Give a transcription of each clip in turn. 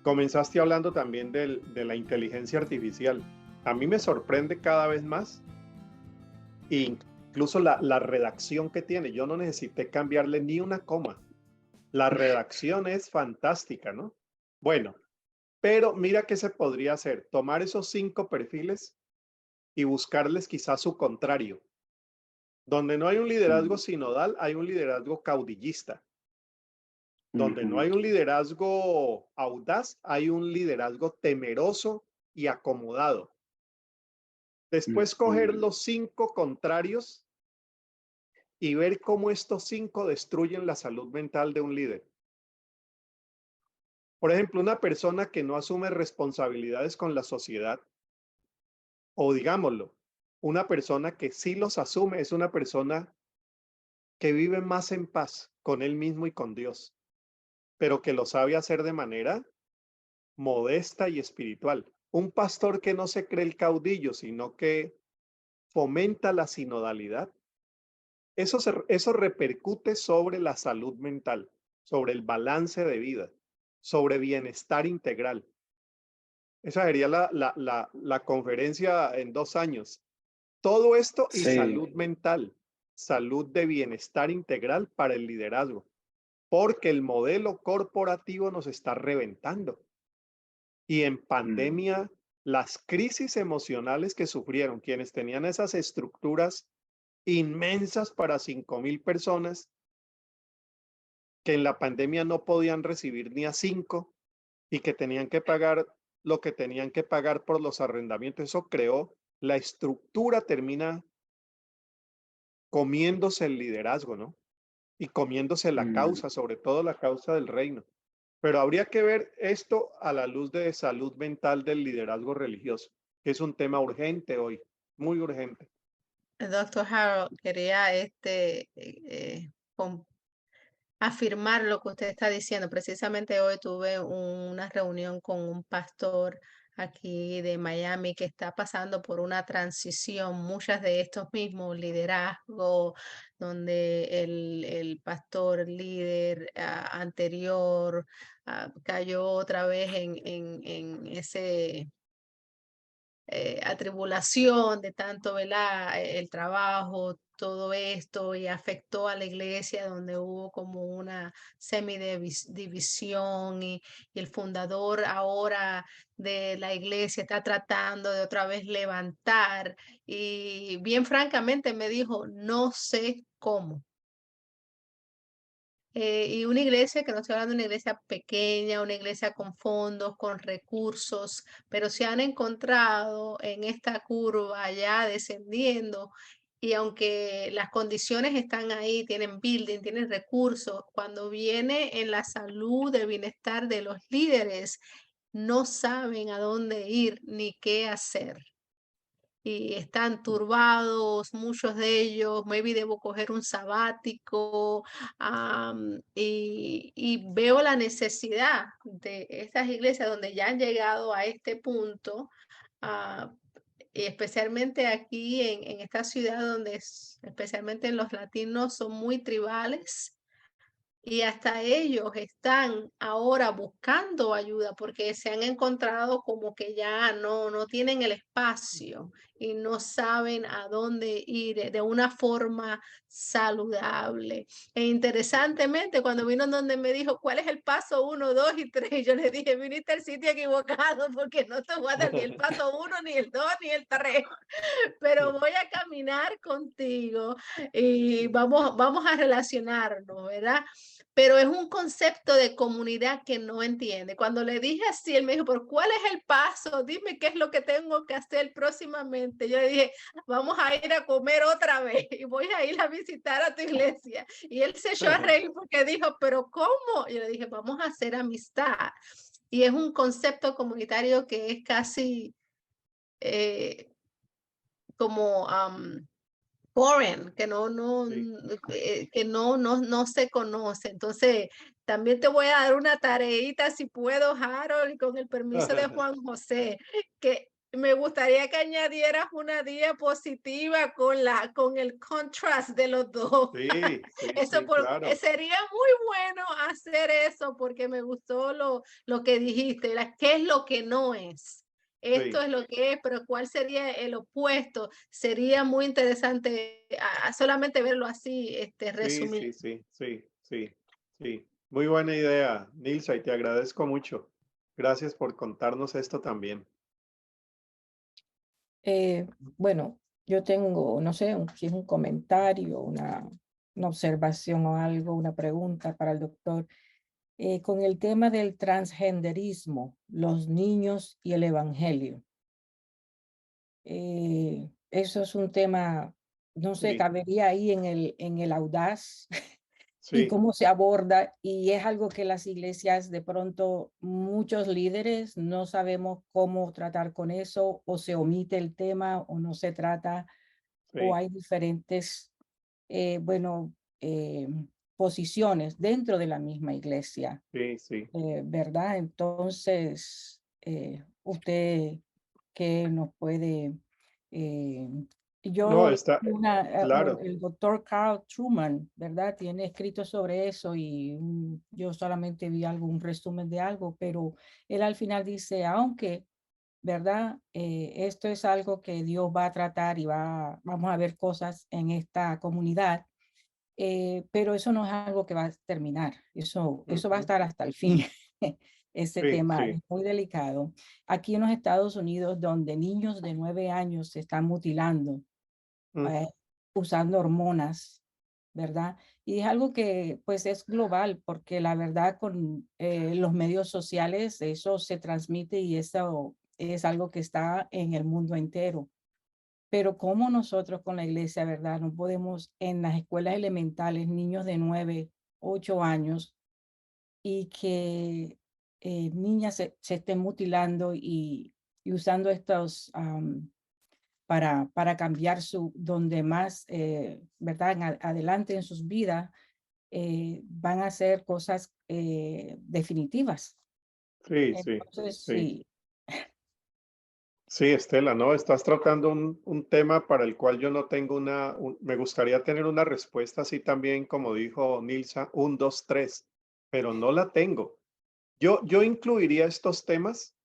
Comenzaste hablando también de la inteligencia artificial. A mí me sorprende cada vez más, incluso la redacción que tiene. Yo no necesité cambiarle ni una coma. La redacción es fantástica, ¿no? Bueno, pero mira qué se podría hacer. Tomar esos 5 perfiles y buscarles quizás su contrario. Donde no hay un liderazgo Mm, sinodal, hay un liderazgo caudillista. Donde no ujú, hay un liderazgo audaz, hay un liderazgo temeroso y acomodado. Después coger ujú, los 5 contrarios y ver cómo estos 5 destruyen la salud mental de un líder. Por ejemplo, una persona que no asume responsabilidades con la sociedad, o digámoslo, una persona que sí los asume, es una persona que vive más en paz con él mismo y con Dios, pero que lo sabe hacer de manera modesta y espiritual. Un pastor que no se cree el caudillo, sino que fomenta la sinodalidad, eso repercute sobre la salud mental, sobre el balance de vida, sobre bienestar integral. Esa sería la conferencia en 2 años. Todo esto y sí, salud mental, salud de bienestar integral para el liderazgo, porque el modelo corporativo nos está reventando. Y en mm, pandemia, las crisis emocionales que sufrieron quienes tenían esas estructuras inmensas para 5.000 personas, que en la pandemia no podían recibir ni a 5 y que tenían que pagar lo que tenían que pagar por los arrendamientos. Eso creó, la estructura termina comiéndose el liderazgo, ¿no? Y comiéndose la mm. causa, sobre todo la causa del reino. Pero habría que ver esto a la luz de salud mental del liderazgo religioso, que es un tema urgente hoy, muy urgente. Doctor Harold, quería afirmar lo que usted está diciendo. Precisamente hoy tuve una reunión con un pastor aquí de Miami que está pasando por una transición, muchas de estos mismos liderazgos, donde el pastor líder anterior cayó otra vez en ese atribulación de tanto, ¿verdad? El trabajo, todo esto, y afectó a la iglesia donde hubo como una semidivisión y el fundador ahora de la iglesia está tratando de otra vez levantar y bien francamente me dijo, no sé cómo. Y una iglesia, que no estoy hablando de una iglesia pequeña, una iglesia con fondos, con recursos, pero se han encontrado en esta curva ya descendiendo y aunque las condiciones están ahí, tienen building, tienen recursos, cuando viene en la salud, el bienestar de los líderes, no saben a dónde ir ni qué hacer y están turbados, muchos de ellos, maybe debo coger un sabático, y veo la necesidad de estas iglesias donde ya han llegado a este punto, ah, y especialmente aquí en esta ciudad donde especialmente en los latinos son muy tribales y hasta ellos están ahora buscando ayuda porque se han encontrado como que ya no tienen el espacio y no saben a dónde ir de una forma saludable. E interesantemente, cuando vino donde me dijo, ¿cuál es el paso uno, 2 y 3? Yo le dije, viniste al sitio equivocado porque no te voy a dar ni el paso uno, ni el 2, ni el 3, pero voy a caminar contigo y vamos a relacionarnos, ¿verdad? Pero es un concepto de comunidad que no entiende. Cuando le dije así, él me dijo, ¿pero cuál es el paso? Dime qué es lo que tengo que hacer próximamente. Yo le dije, vamos a ir a comer otra vez y voy a ir a visitar a tu iglesia. Y él se echó a reír porque dijo, ¿pero cómo? Y yo le dije, vamos a hacer amistad. Y es un concepto comunitario que es casi eh, como foreign, que Sí. no se conoce. Entonces, también te voy a dar una tareita, si puedo, Harold, y con el permiso de Juan José, que Me gustaría que añadieras una diapositiva con el contrast de los 2. Sí, sí, Eso sí, claro. sería muy bueno hacer eso, porque me gustó lo que dijiste, qué es lo que no es. Esto Sí, es lo que es, pero ¿cuál sería el opuesto? Sería muy interesante, solamente verlo así, sí, resumir. sí, sí, sí, sí, sí. Muy buena idea, Nilsa, y te agradezco mucho. Gracias por contarnos esto también. Eh, bueno, yo tengo, no sé, si es un comentario, una observación o algo, una pregunta para el doctor. Con el tema del transgenderismo, los niños y el evangelio. Eso es un tema, no sé, Sí, cabería ahí en el audaz y sí, cómo se aborda, y es algo que las iglesias de pronto, muchos líderes no sabemos cómo tratar con eso, o se omite el tema o no se trata, o sí, hay diferentes, bueno, posiciones dentro de la misma iglesia, sí, sí. ¿verdad? Entonces, usted, ¿qué nos puede? eh, No, yo, está, claro, el doctor Carl Truman, ¿verdad? Tiene escrito sobre eso, y yo solamente vi algún resumen de algo, pero él al final dice, aunque, ¿verdad? Esto es algo que Dios va a tratar y vamos a ver cosas en esta comunidad, pero eso no es algo que va a terminar, eso va a ujú, estar hasta el fin. Ese sí, tema sí, es muy delicado. Aquí en los Estados Unidos, donde niños de 9 años se están mutilando, mm, eh, usando hormonas, ¿verdad? Y es algo que pues es global, porque la verdad con los medios sociales eso se transmite y eso es algo que está en el mundo entero. Pero como nosotros con la iglesia, ¿verdad? No podemos en las escuelas elementales, niños de 9, 8 años, y que niñas se estén mutilando y usando estos para cambiar donde más, ¿verdad? Adelante en sus vidas, van a hacer cosas definitivas. sí, sí, Entonces, sí. sí. Sí, Estela, ¿no? Estás tratando un tema para el cual yo no tengo me gustaría tener una respuesta así también, como dijo Nilsa, 1, 2, 3, pero no la tengo. Yo incluiría estos temas,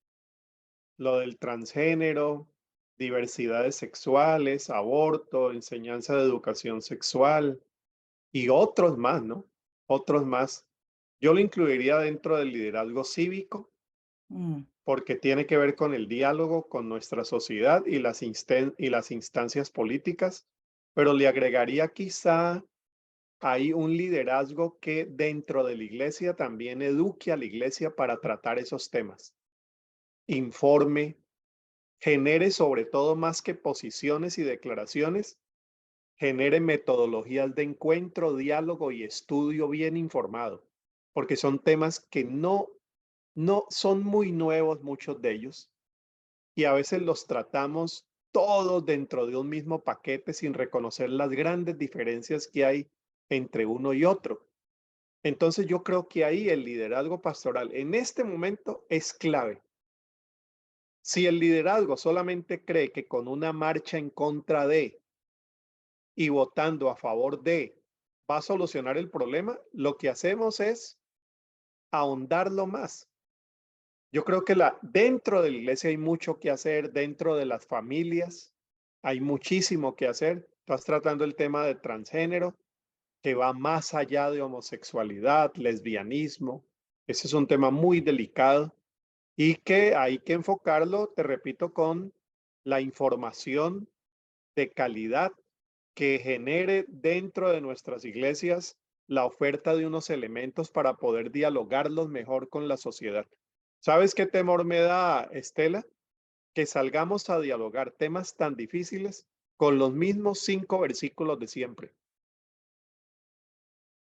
lo del transgénero, diversidades sexuales, aborto, enseñanza de educación sexual y otros más, ¿no? Otros más. Yo lo incluiría dentro del liderazgo cívico Mm, porque tiene que ver con el diálogo con nuestra sociedad y y las instancias políticas, pero le agregaría quizá ahí un liderazgo que dentro de la iglesia también eduque a la iglesia para tratar esos temas, informe, genere sobre todo más que posiciones y declaraciones, genere metodologías de encuentro, diálogo y estudio bien informado, porque son temas que no son muy nuevos muchos de ellos y a veces los tratamos todos dentro de un mismo paquete sin reconocer las grandes diferencias que hay entre uno y otro. Entonces yo creo que ahí el liderazgo pastoral en este momento es clave. Si el liderazgo solamente cree que con una marcha en contra de y votando a favor de va a solucionar el problema, lo que hacemos es ahondarlo más. Yo creo que dentro de la iglesia hay mucho que hacer, dentro de las familias hay muchísimo que hacer. Estás tratando el tema de transgénero, que va más allá de homosexualidad, lesbianismo. Ese es un tema muy delicado y que hay que enfocarlo, te repito, con la información de calidad que genere dentro de nuestras iglesias la oferta de unos elementos para poder dialogarlos mejor con la sociedad. ¿Sabes qué temor me da, Estela? Que salgamos a dialogar temas tan difíciles con los mismos 5 versículos de siempre,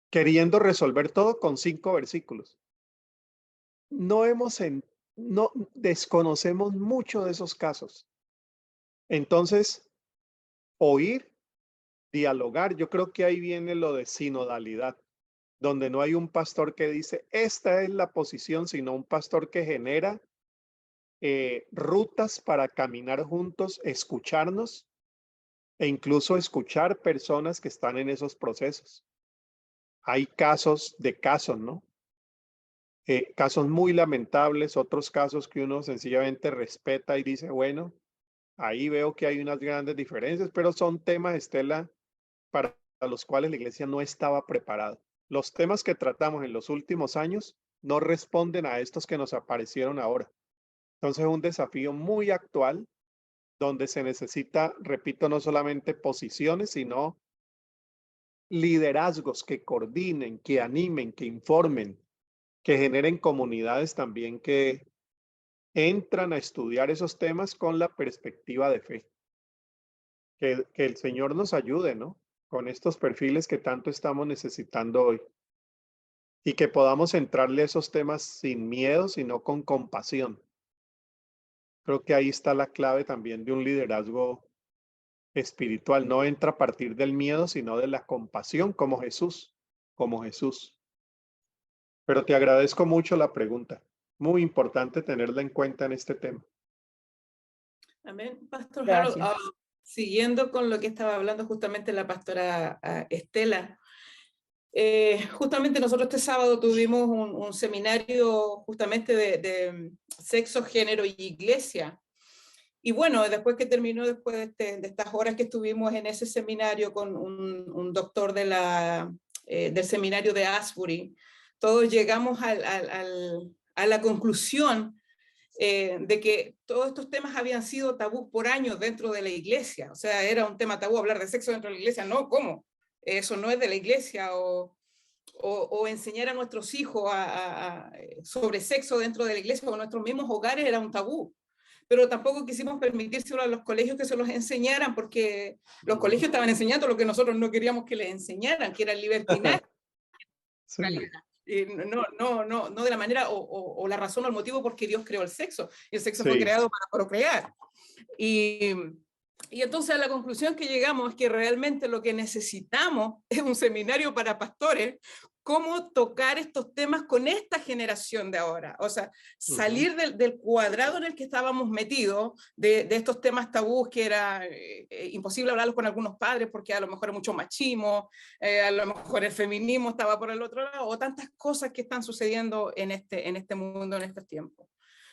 queriendo resolver todo con 5 versículos. No no desconocemos mucho de esos casos. Entonces, oír, dialogar, yo creo que ahí viene lo de sinodalidad, donde no hay un pastor que dice, esta es la posición, sino un pastor que genera rutas para caminar juntos, escucharnos e incluso escuchar personas que están en esos procesos. Hay casos de casos, ¿no? Casos muy lamentables, otros casos que uno sencillamente respeta y dice, bueno, ahí veo que hay unas grandes diferencias, pero son temas, Estela, para los cuales la iglesia no estaba preparada. Los temas que tratamos en los últimos años no responden a estos que nos aparecieron ahora. Entonces es un desafío muy actual donde se necesita, repito, no solamente posiciones, sino liderazgos que coordinen, que animen, que informen, que generen comunidades también que entran a estudiar esos temas con la perspectiva de fe. Que el Señor nos ayude, ¿no? Con estos perfiles que tanto estamos necesitando hoy. Y que podamos entrarle a esos temas sin miedo, sino con compasión. Creo que ahí está la clave también de un liderazgo espiritual. No entra a partir del miedo, sino de la compasión, como Jesús, como Jesús. Pero te agradezco mucho la pregunta. Muy importante tenerla en cuenta en este tema. Amén. Pastor Harold, Gracias. siguiendo con lo que estaba hablando justamente la pastora Estela, justamente nosotros este sábado tuvimos un seminario justamente de sexo, género y iglesia. Y bueno, después que terminó, después de estas horas que estuvimos en ese seminario con un doctor del seminario de Asbury, todos llegamos a la conclusión de que todos estos temas habían sido tabú por años dentro de la iglesia. O sea, era un tema tabú hablar de sexo dentro de la iglesia. No, ¿cómo? Eso no es de la iglesia. O enseñar a nuestros hijos sobre sexo dentro de la iglesia o en nuestros mismos hogares era un tabú. Pero tampoco quisimos permitírselo a los colegios que se los enseñaran, porque los colegios estaban enseñando lo que nosotros no queríamos que les enseñaran, que era el libertinaje. Sí. No de la manera o la razón o el motivo por qué Dios creó el sexo. El sexo fue Sí. creado para procrear. Y entonces a la conclusión que llegamos es que realmente lo que necesitamos es un seminario para pastores, cómo tocar estos temas con esta generación de ahora. O sea, salir del cuadrado en el que estábamos metidos, de estos temas tabús que era imposible hablarlos con algunos padres porque a lo mejor era mucho machismo, a lo mejor el feminismo estaba por el otro lado, o tantas cosas que están sucediendo en este mundo, en estos tiempos.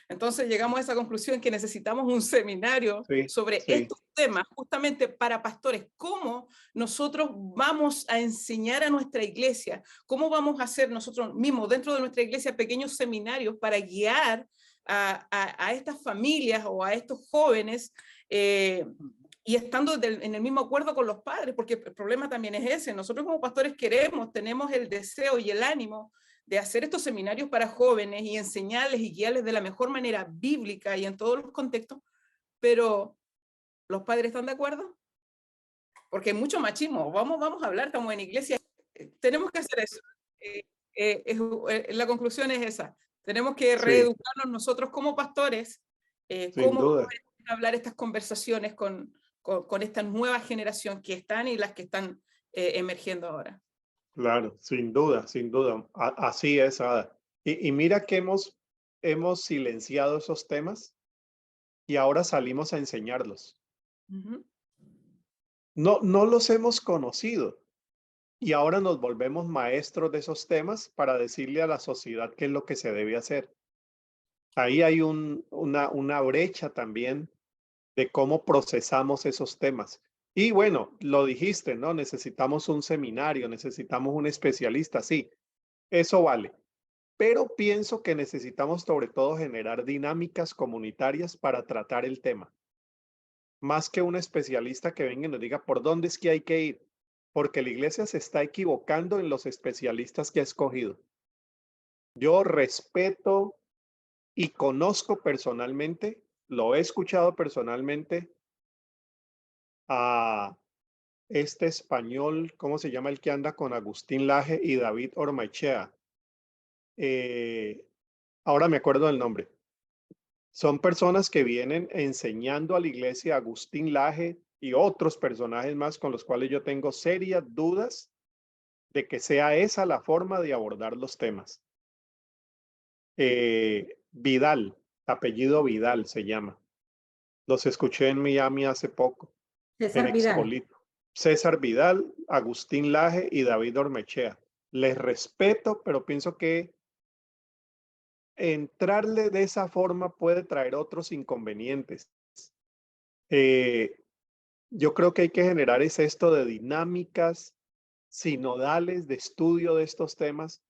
Entonces llegamos a esa conclusión que necesitamos un seminario sobre estos temas justamente para pastores. ¿Cómo nosotros vamos a enseñar a nuestra iglesia? ¿Cómo vamos a hacer nosotros mismos dentro de nuestra iglesia pequeños seminarios para guiar a estas familias o a estos jóvenes y estando en el mismo acuerdo con los padres? Porque el problema también es ese. Nosotros como pastores tenemos el deseo y el ánimo de hacer estos seminarios para jóvenes y enseñarles y guiarles de la mejor manera bíblica y en todos los contextos, pero ¿los padres están de acuerdo? Porque hay mucho machismo. Vamos a hablar, estamos en iglesia, tenemos que hacer eso. La conclusión es esa. Tenemos que reeducarnos nosotros como pastores, cómo hablar estas conversaciones con esta nueva generación que están y las que están emergiendo ahora. Claro, sin duda, sin duda. Así es, Ada. Y mira que hemos silenciado esos temas y ahora salimos a enseñarlos. No los hemos conocido y ahora nos volvemos maestros de esos temas para decirle a la sociedad qué es lo que se debe hacer. Ahí hay una brecha también de cómo procesamos esos temas. Y bueno, lo dijiste, ¿no? Necesitamos un seminario, necesitamos un especialista, sí, eso vale. Pero pienso que necesitamos sobre todo generar dinámicas comunitarias para tratar el tema. Más que un especialista que venga y nos diga por dónde es que hay que ir, porque la iglesia se está equivocando en los especialistas que ha escogido. Yo respeto y conozco personalmente, lo he escuchado personalmente a este español, ¿cómo se llama el que anda con Agustín Laje y David Ormaechea? Ahora me acuerdo del nombre. Son personas que vienen enseñando a la iglesia, Agustín Laje y otros personajes más con los cuales yo tengo serias dudas de que sea esa la forma de abordar los temas. Vidal, apellido Vidal se llama. Los escuché en Miami hace poco, en César Vidal. Expolito. César Vidal, Agustín Laje y David Ormechea. Les respeto, pero pienso que entrarle de esa forma puede traer otros inconvenientes. Yo creo que hay que generar esto de dinámicas sinodales de estudio de estos temas.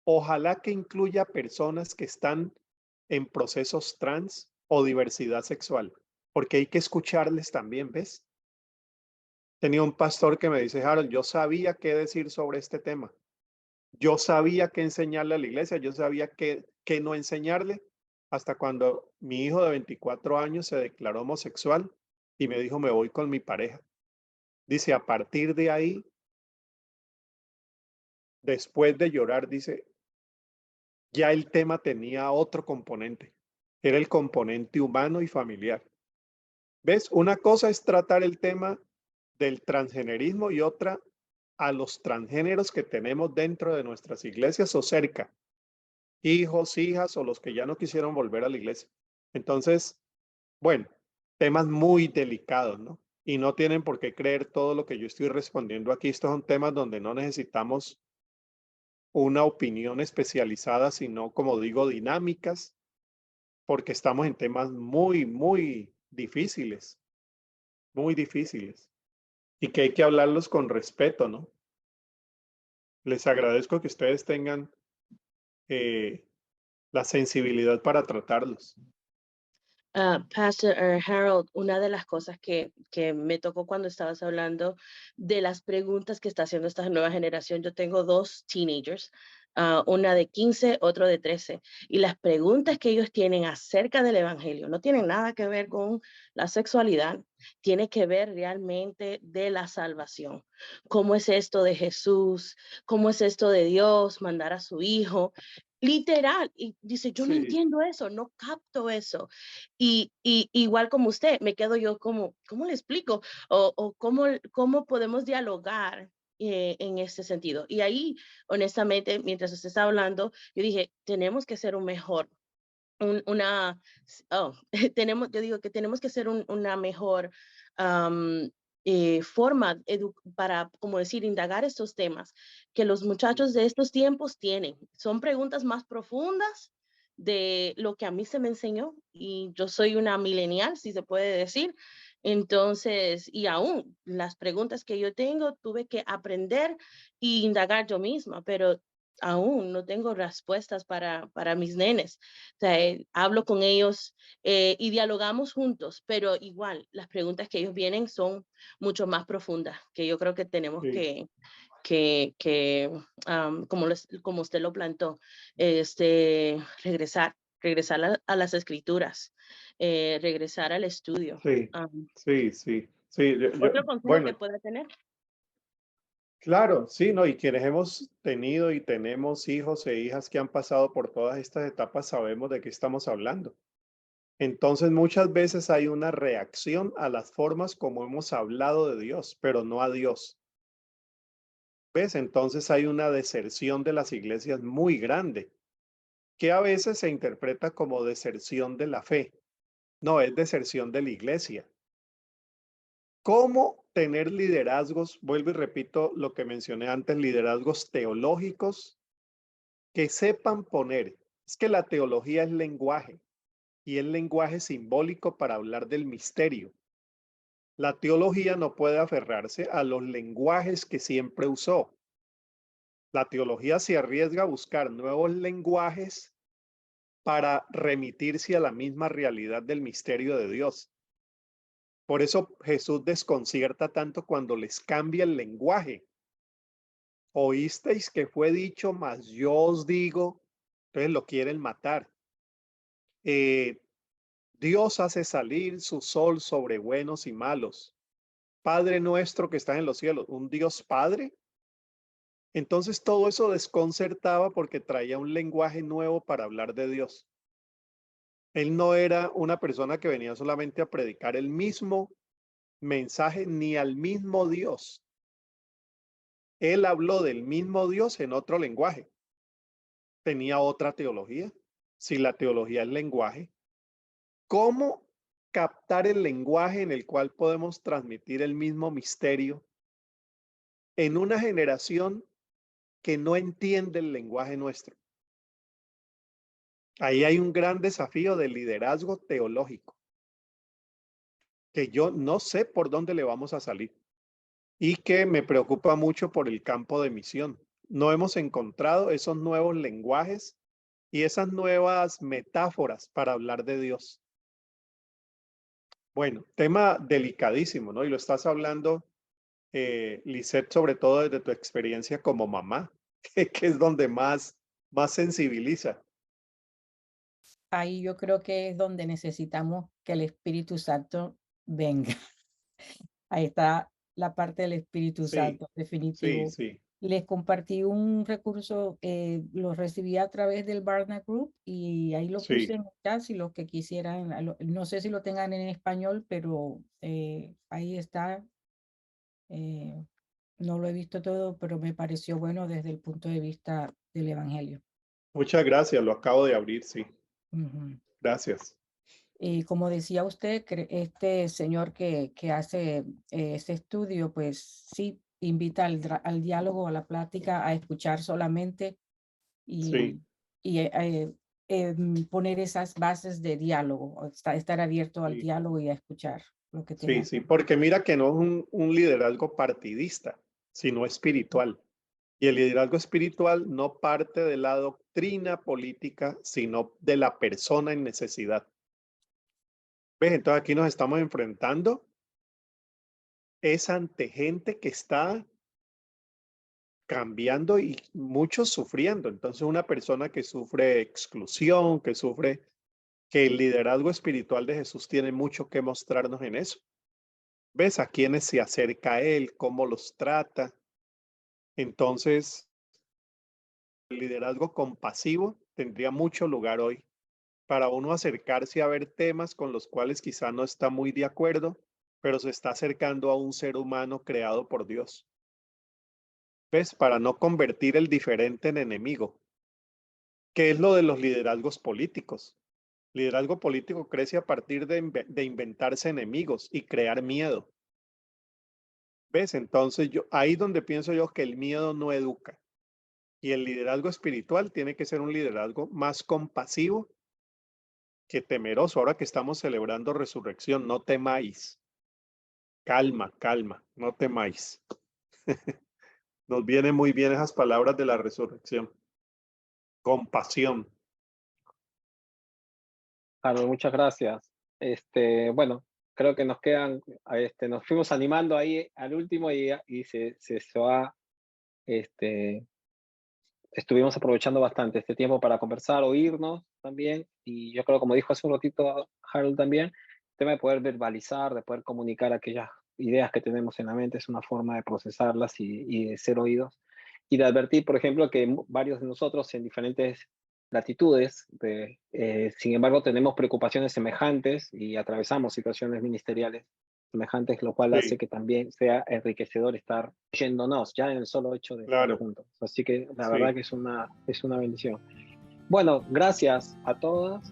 Ojalá que incluya personas que están en procesos trans o diversidad sexual, porque hay que escucharles también, ¿ves? Tenía un pastor que me dice, Harold, yo sabía qué decir sobre este tema. Yo sabía qué enseñarle a la iglesia, yo sabía qué no enseñarle, hasta cuando mi hijo de 24 años se declaró homosexual y me dijo, me voy con mi pareja. Dice, a partir de ahí, después de llorar, dice, ya el tema tenía otro componente. Era el componente humano y familiar. ¿Ves? Una cosa es tratar el tema del transgenerismo y otra a los transgéneros que tenemos dentro de nuestras iglesias o cerca. Hijos, hijas o los que ya no quisieron volver a la iglesia. Entonces, bueno, temas muy delicados, ¿no? Y no tienen por qué creer todo lo que yo estoy respondiendo aquí. Estos son temas donde no necesitamos una opinión especializada, sino, como digo, dinámicas, porque estamos en temas muy difíciles, y que hay que hablarlos con respeto, ¿no? Les agradezco que ustedes tengan la sensibilidad para tratarlos. Pastor Harold, una de las cosas que me tocó cuando estabas hablando de las preguntas que está haciendo esta nueva generación, yo tengo 2 teenagers, una de 15, otro de 13, y las preguntas que ellos tienen acerca del evangelio no tienen nada que ver con la sexualidad, tiene que ver realmente de la salvación. ¿Cómo es esto de Jesús? ¿Cómo es esto de Dios mandar a su hijo? Literal, y dice, yo no Sí. entiendo eso, no capto eso. Y igual como usted, me quedo yo como, ¿cómo le explico? O cómo podemos dialogar en ese sentido. Y ahí, honestamente, mientras usted está hablando, yo dije, tenemos que ser un mejor, yo digo que tenemos que ser una mejor forma para, como decir, indagar estos temas que los muchachos de estos tiempos tienen. Son preguntas más profundas de lo que a mí se me enseñó, y yo soy una millennial, si se puede decir. Entonces, y aún las preguntas que yo tengo, tuve que aprender y indagar yo misma, pero aún no tengo respuestas para mis nenes. O sea, hablo con ellos y dialogamos juntos, pero igual las preguntas que ellos vienen son mucho más profundas, que yo creo que tenemos Sí. como usted lo plantó, regresar a las escrituras, regresar al estudio. Sí. Sí. Otro consejo Bueno, que pueda tener. claro, sí, ¿no? Y quienes hemos tenido y tenemos hijos e hijas que han pasado por todas estas etapas, sabemos de qué estamos hablando. Entonces, muchas veces hay una reacción a las formas como hemos hablado de Dios, pero no a Dios. ¿Ves? Entonces hay una deserción de las iglesias muy grande, que a veces se interpreta como deserción de la fe. No, es deserción de la iglesia. ¿Cómo tener liderazgos? Vuelvo y repito lo que mencioné antes, liderazgos teológicos que sepan poner. Es que la teología es lenguaje y es lenguaje simbólico para hablar del misterio. La teología no puede aferrarse a los lenguajes que siempre usó. La teología se arriesga a buscar nuevos lenguajes para remitirse a la misma realidad del misterio de Dios. Por eso Jesús desconcierta tanto cuando les cambia el lenguaje. Oísteis que fue dicho, mas yo os digo, entonces lo quieren matar. Dios hace salir su sol sobre buenos y malos. Padre nuestro que estás en los cielos, un Dios Padre. Entonces todo eso desconcertaba porque traía un lenguaje nuevo para hablar de Dios. Él no era una persona que venía solamente a predicar el mismo mensaje ni al mismo Dios. Él habló del mismo Dios en otro lenguaje. Tenía otra teología. Si la teología es lenguaje, cómo captar el lenguaje en el cual podemos transmitir el mismo misterio en una generación que no entiende el lenguaje nuestro. Ahí hay un gran desafío de liderazgo teológico, que yo no sé por dónde le vamos a salir y que me preocupa mucho por el campo de misión. No hemos encontrado esos nuevos lenguajes y esas nuevas metáforas para hablar de Dios. Bueno, tema delicadísimo, ¿no? Y lo estás hablando, Lisette, sobre todo desde tu experiencia como mamá, que es donde más sensibiliza. Ahí yo creo que es donde necesitamos que el Espíritu Santo venga. Ahí está la parte del Espíritu Sí, Santo, sí, definitivo. sí, Les compartí un recurso, lo recibí a través del Barna Group y ahí lo puse sí. en el chat si los que quisieran, no sé si lo tengan en español, pero ahí está. No lo he visto todo, pero me pareció bueno desde el punto de vista del Evangelio. Muchas gracias, lo acabo de abrir, sí. Ujú. Gracias. Y como decía usted, este señor que hace ese estudio, pues sí, invita al diálogo, a la plática, a escuchar solamente y, Sí, poner esas bases de diálogo, o estar abierto al sí, diálogo y a escuchar lo que sí, tenga. sí, porque mira que no es un liderazgo partidista, sino espiritual. Y el liderazgo espiritual no parte de la doctrina política, sino de la persona en necesidad. ¿Ves? Entonces aquí nos estamos enfrentando es ante gente que está cambiando y muchos sufriendo. Entonces una persona que sufre exclusión, que el liderazgo espiritual de Jesús tiene mucho que mostrarnos en eso. ¿Ves? A quienes se acerca a él, cómo los trata. Entonces, el liderazgo compasivo tendría mucho lugar hoy para uno acercarse a ver temas con los cuales quizá no está muy de acuerdo, pero se está acercando a un ser humano creado por Dios. ¿Ves? Para no convertir el diferente en enemigo, que es lo de los liderazgos políticos. Liderazgo político crece a partir de inventarse enemigos y crear miedo. ¿Ves? Entonces ahí donde pienso yo que el miedo no educa. Y el liderazgo espiritual tiene que ser un liderazgo más compasivo que temeroso. Ahora que estamos celebrando resurrección, no temáis. Calma, calma, no temáis. Nos vienen muy bien esas palabras de la resurrección. Compasión. Carlos, muchas gracias. Bueno, creo que nos quedan, nos fuimos animando ahí al último y se va, estuvimos aprovechando bastante este tiempo para conversar, oírnos también, y yo creo, como dijo hace un ratito Harold también, el tema de poder verbalizar, de poder comunicar aquellas ideas que tenemos en la mente es una forma de procesarlas y de ser oídos, y de advertir, por ejemplo, que varios de nosotros en diferentes latitudes, sin embargo, tenemos preocupaciones semejantes y atravesamos situaciones ministeriales semejantes, lo cual hace Sí, que también sea enriquecedor estar yéndonos ya en el solo hecho de estar claro. juntos. Así que la verdad Sí. que es una bendición. Bueno, gracias a todas.